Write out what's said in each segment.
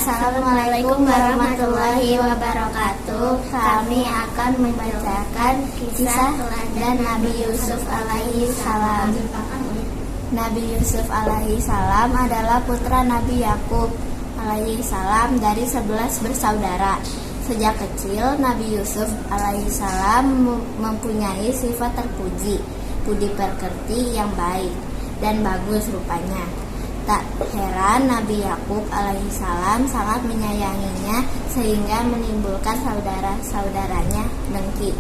Assalamualaikum warahmatullahi wabarakatuh. Kami akan membacakan kisah teladan Nabi Yusuf alaihi salam. Nabi Yusuf alaihi salam adalah putra Nabi Yakub alaihi salam dari 11 bersaudara. Sejak kecil, Nabi Yusuf alaihi salam mempunyai sifat terpuji, budi pekerti yang baik dan bagus rupanya. Tak heran Nabi Yakub alaihi salam sangat menyayanginya sehingga menimbulkan saudara-saudaranya dengki.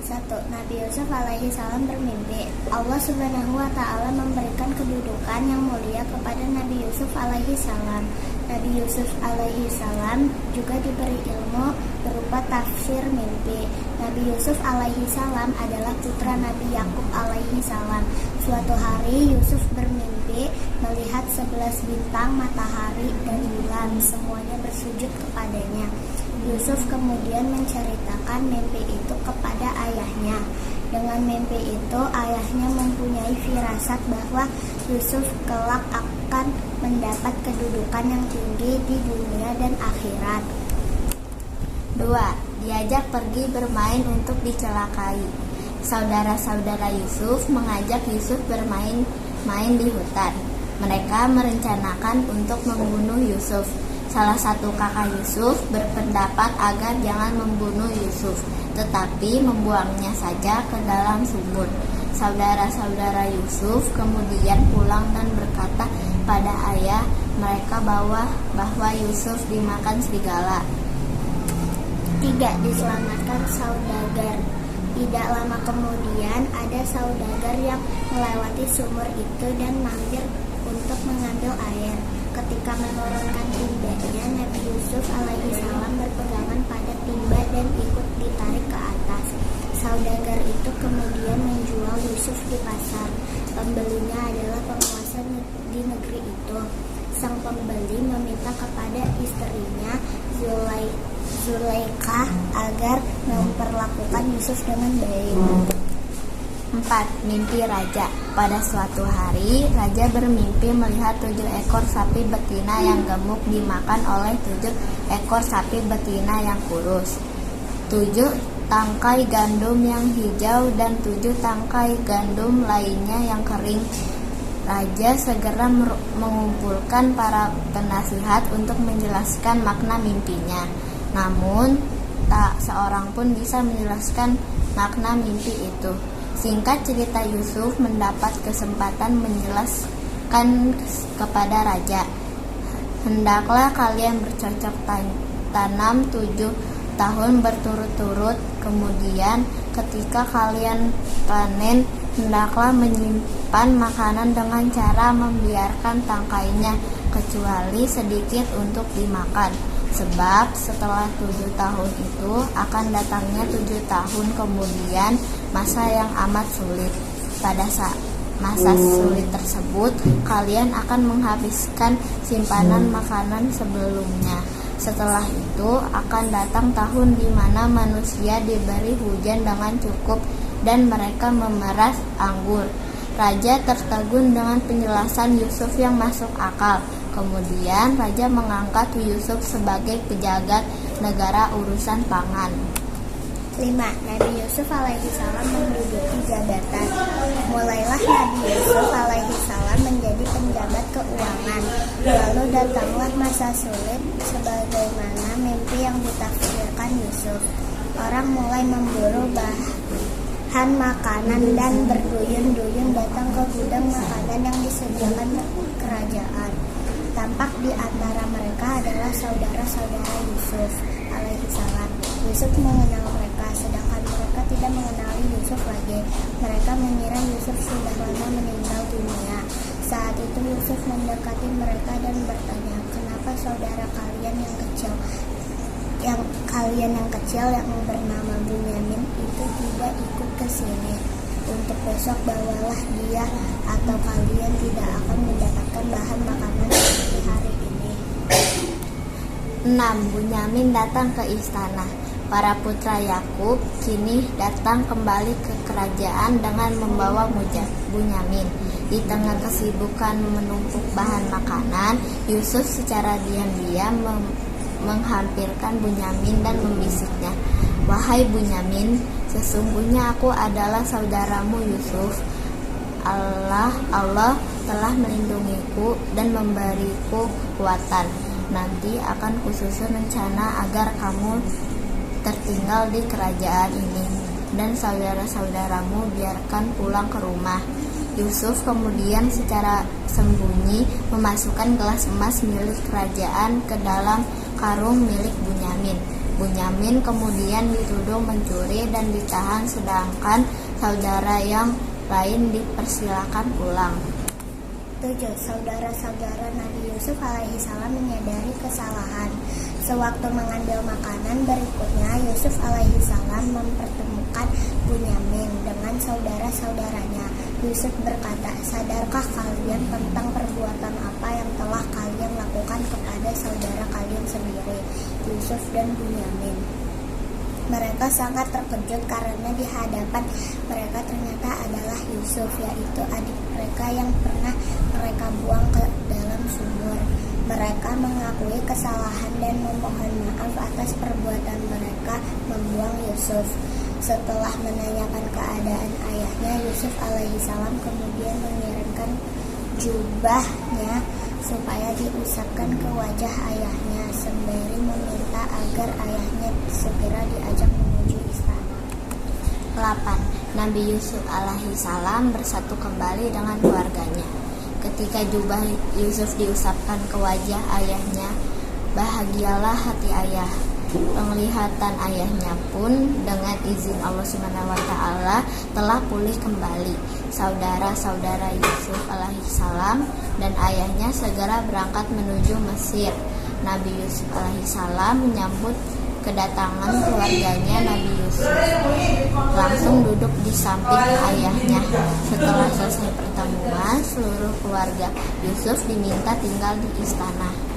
1. Nabi Yusuf alaihi salam bermimpi. Allah subhanahu wa ta'ala memberikan kedudukan yang mulia kepada Nabi Yusuf alaihi salam. Nabi Yusuf alaihi salam juga diberi ilmu berupa tafsir mimpi. Nabi Yusuf alaihi salam adalah putra Nabi Yakub alaihi salam. Suatu hari Yusuf bermimpi melihat 11 bintang, matahari, dan bulan, semuanya bersujud kepadanya. Yusuf kemudian menceritakan mimpi itu kepada ayahnya. Dengan mimpi itu, ayahnya mempunyai firasat bahwa Yusuf kelak akan mendapat kedudukan yang tinggi di dunia dan akhirat. 2. Diajak pergi bermain untuk dicelakai. Saudara-saudara Yusuf mengajak Yusuf bermain di hutan. Mereka merencanakan untuk membunuh Yusuf. Salah satu kakak Yusuf berpendapat agar jangan membunuh Yusuf, tetapi membuangnya saja ke dalam sumur. Saudara-saudara Yusuf kemudian pulang dan berkata pada ayah mereka bahwa Yusuf dimakan serigala. 3. Diselamatkan saudagar. Tidak lama kemudian ada saudagar yang melewati sumur itu dan mampir untuk mengambil air. Ketika menurunkan timbanya, Nabi Yusuf alaihi salam berpegangan pada timba dan ikut ditarik ke atas. Saudagar itu kemudian menjual Yusuf di pasar. Pembelinya adalah penguasa di negeri itu. Sang pembeli meminta kepada istrinya Zulaikha agar memperlakukan Yusuf dengan baik. 4. Mimpi raja. Pada suatu hari, raja bermimpi melihat 7 ekor sapi betina yang gemuk dimakan oleh 7 ekor sapi betina yang kurus. 7 tangkai gandum yang hijau dan 7 tangkai gandum lainnya yang kering. Raja segera mengumpulkan para penasihat untuk menjelaskan makna mimpinya. Namun, tak seorang pun bisa menjelaskan makna mimpi itu. Singkat cerita, Yusuf mendapat kesempatan menjelaskan kepada raja. Hendaklah kalian bercocok tanam 7 tahun berturut-turut. Kemudian ketika kalian panen, hendaklah menyimpan makanan dengan cara membiarkan tangkainya, kecuali sedikit untuk dimakan. Sebab setelah 7 tahun itu akan datangnya 7 tahun kemudian masa yang amat sulit. Pada masa sulit tersebut, kalian akan menghabiskan simpanan makanan sebelumnya. Setelah itu akan datang tahun di mana manusia diberi hujan dengan cukup dan mereka memeras anggur. Raja tertegun dengan penjelasan Yusuf yang masuk akal. Kemudian raja mengangkat Yusuf sebagai pejagat negara urusan pangan. 5. Nabi Yusuf alaihi salam menduduki jabatan. Mulailah Nabi Yusuf alaihi salam menjadi penjabat keuangan. Lalu datanglah masa sulit sebagaimana mimpi yang ditafsirkan Yusuf. Orang mulai memburu bahan makanan dan berduyun-duyun datang ke gudang makanan yang disediakan kerajaan. Tampak di antara mereka adalah saudara-saudara Yusuf alaihi salam. Yusuf mengenal mereka, sedangkan mereka tidak mengenali Yusuf lagi. Mereka mengira Yusuf sudah lama meninggal dunia. Saat itu Yusuf mendekati mereka dan bertanya, kenapa saudara kalian yang kecil yang bernama Bunyamin itu tidak ikut ke sini? Untuk besok bawalah dia, atau kalian tidak akan mendapatkan bahan makanan seperti hari ini. 6. Bunyamin datang ke istana. Para putra Yakub kini datang kembali ke kerajaan dengan membawa Bunyamin. Di tengah kesibukan menumpuk bahan makanan, Yusuf secara diam-diam menghampirkan Bunyamin dan membisiknya, "Wahai Bunyamin, sesungguhnya aku adalah saudaramu Yusuf. Allah telah melindungiku dan memberiku kekuatan. Nanti akan kususun rencana agar kamu tertinggal di kerajaan ini, dan saudara-saudaramu biarkan pulang ke rumah." Yusuf kemudian secara sembunyi memasukkan gelas emas milik kerajaan ke dalam karung milik Bunyamin. Bunyamin kemudian dituduh mencuri dan ditahan, sedangkan saudara yang lain dipersilakan pulang. 7. Saudara-saudara Nabi Yusuf alaihissalam menyadari kesalahan. Sewaktu mengambil makanan berikutnya, Yusuf alaihissalam mempertemukan Bunyamin dengan saudara-saudaranya. Yusuf berkata, "Sadarkah kalian tentang perbuatan apa yang telah kalian lakukan kepada saudara kalian sendiri, Yusuf dan Bunyamin?" Mereka sangat terkejut karena di hadapan mereka ternyata adalah Yusuf, yaitu adik mereka yang pernah mereka buang ke dalam sumur. Mereka mengakui kesalahan dan memohon maaf atas perbuatan mereka membuang Yusuf. Setelah menanyakan keadaan ayahnya, Yusuf alaihissalam kemudian mengirimkan jubahnya supaya diusapkan ke wajah ayahnya, sembari meminta agar ayahnya segera diajak menuju istana. 8. Nabi Yusuf alaihissalam bersatu kembali dengan keluarganya. Ketika jubah Yusuf diusapkan ke wajah ayahnya, bahagialah hati ayah. Penglihatan ayahnya pun dengan izin Allah SWT telah pulih kembali. Saudara-saudara Yusuf alaihissalam dan ayahnya segera berangkat menuju Mesir. Nabi Yusuf alaihissalam menyambut kedatangan keluarganya Nabi Yusuf, langsung duduk di samping ayahnya. Setelah selesai pertemuan, seluruh keluarga Yusuf diminta tinggal di istana.